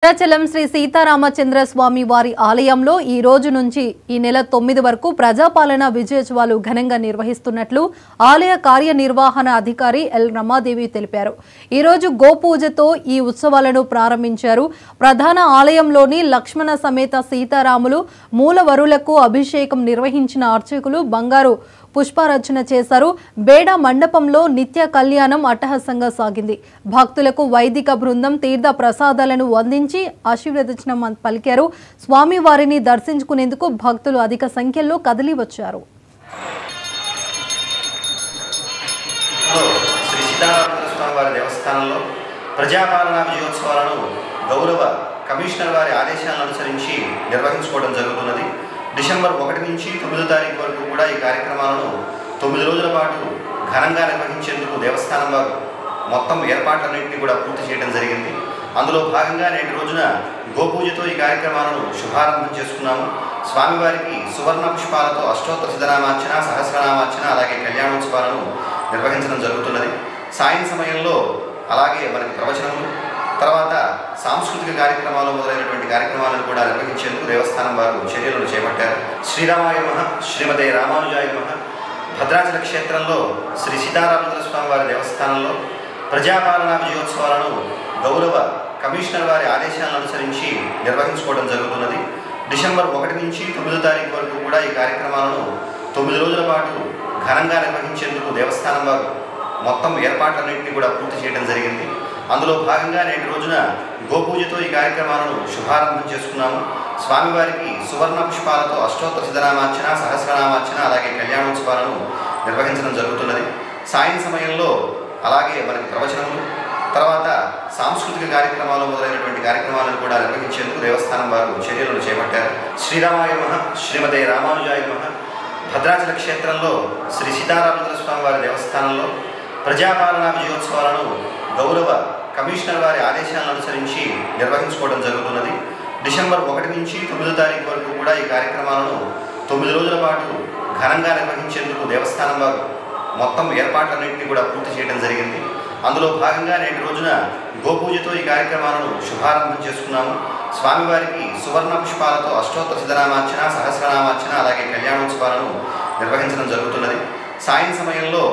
భద్రాచలం శ్రీ సీతారామచంద్ర స్వామి వారి ఆలయంలో ఈ రోజు నుంచి ఈ నెల 9 వరకు ప్రజాపాలన విజయోత్సవాలు ఘనంగా నిర్వహిస్తున్నట్లు ఆలయ కార్యనిర్వహణ అధికారి ఎల్ రమాదేవి తెలిపారు. ఈ రోజు గోపూజతో ఈ ఉత్సవాలను ప్రారంభించారు. ప్రధాన ఆలయంలోని లక్ష్మణ సమేత సీతారాములు మూలవరులకు అభిషేకం నిర్వహించిన అర్చకులు బంగారు పుష్పార్చన చేశారు. బేడ మండపంలో నిత్య కళ్యాణం అట్టహాసంగా సాగింది. భక్తులకు వైదిక బృందం తీర్థ ప్రసాదాలను అందించి ఆశీర్వదించడం పలికారు. స్వామి వారిని దర్శించుకునేందుకు భక్తులు అధిక సంఖ్యలో కదిలి వచ్చారు. శ్రీ సీతారామచంద్ర స్వామి వారి దేవస్థానంలో ప్రజాపాలనా విజయోత్సవాలను గౌరవ కమిషనర్ వారి ఆదేశాలను అనుసరించి నిర్వహించుకోవడం జరుగుతున్నది. డిసెంబర్ 1 నుంచి 9 తారీఖు వరకు కూడా ఈ కార్యక్రమాలను 9 రోజుల పాటు ఘనంగా నిర్వహించేందుకు దేవస్థానం వారు మొత్తం ఏర్పాట్లన్నింటినీ కూడా పూర్తి చేయడం జరిగింది. అందులో భాగంగా నేటి రోజున గోపూజతో ఈ కార్యక్రమాలను శుభారంభం చేసుకున్నాము. స్వామివారికి సువర్ణ పుష్పాలతో అష్టోత్తర శతనామార్చన, సహస్రనామార్చన, అలాగే కళ్యాణోత్సవాలను నిర్వహించడం జరుగుతున్నది. సాయం సమయంలో అలాగే మనకి ప్రవచనములు, తర్వాత సాంస్కృతిక కార్యక్రమాలు మొదలైనటువంటి కార్యక్రమాలను కూడా నిర్వహించేందుకు దేవస్థానం వారు చర్యలను చేపట్టారు. శ్రీరామాయ నమః, శ్రీమతే రామానుజాయ నమః. భద్రాచల క్షేత్రంలో శ్రీ సీతారామచంద్ర స్వామి వారి దేవస్థానంలో ప్రజాపాలనా విజయోత్సవాలను గౌరవ కమిషనర్ వారి ఆదేశాలను అనుసరించి నిర్వహించుకోవడం జరుగుతున్నది. డిసెంబర్ 1 నుంచి 9 తారీఖు వరకు కూడా ఈ కార్యక్రమాలను 9 రోజుల పాటు ఘనంగా నిర్వహించేందుకు దేవస్థానం వారు మొత్తం ఏర్పాట్లన్నింటినీ కూడా పూర్తి చేయడం జరిగింది. అందులో భాగంగా నేటి రోజున గోపూజతో ఈ కార్యక్రమాలను శుభారంభం చేసుకున్నాము. స్వామివారికి సువర్ణ పుష్పాలతో అష్టోత్తర శతనామార్చన, సహస్రనామార్చన, అలాగే కళ్యాణోత్సవాలను నిర్వహించడం జరుగుతున్నది. సాయం సమయంలో అలాగే మనకి ప్రవచనములు, తర్వాత సాంస్కృతిక కార్యక్రమాలు మొదలైనటువంటి కార్యక్రమాలను కూడా నిర్వహించేందుకు దేవస్థానం వారు చర్యలను చేపట్టారు. శ్రీరామాయ నమః, శ్రీమతే రామానుజాయ నమః. భద్రాచల క్షేత్రంలో శ్రీ సీతారామచంద్ర స్వామి వారి దేవస్థానంలో ప్రజాపాలనా విజయోత్సవాలను గౌరవ కమిషనర్ వారి ఆదేశాలను అనుసరించి నిర్వహించుకోవడం జరుగుతున్నది. డిసెంబర్ 1 నుంచి 9 తారీఖు వరకు కూడా ఈ కార్యక్రమాలను 9 రోజుల పాటు ఘనంగా నిర్వహించేందుకు దేవస్థానం వారు మొత్తం ఏర్పాట్లన్నింటినీ కూడా పూర్తి చేయడం జరిగింది. అందులో భాగంగా నేటి రోజున గోపూజతో ఈ కార్యక్రమాలను శుభారంభం చేసుకున్నాము. స్వామివారికి సువర్ణ పుష్పాలతో అష్టోత్తర శతనామార్చన, సహస్రనామార్చన, అలాగే కళ్యాణోత్సవాలను నిర్వహించడం జరుగుతున్నది. సాయం సమయంలో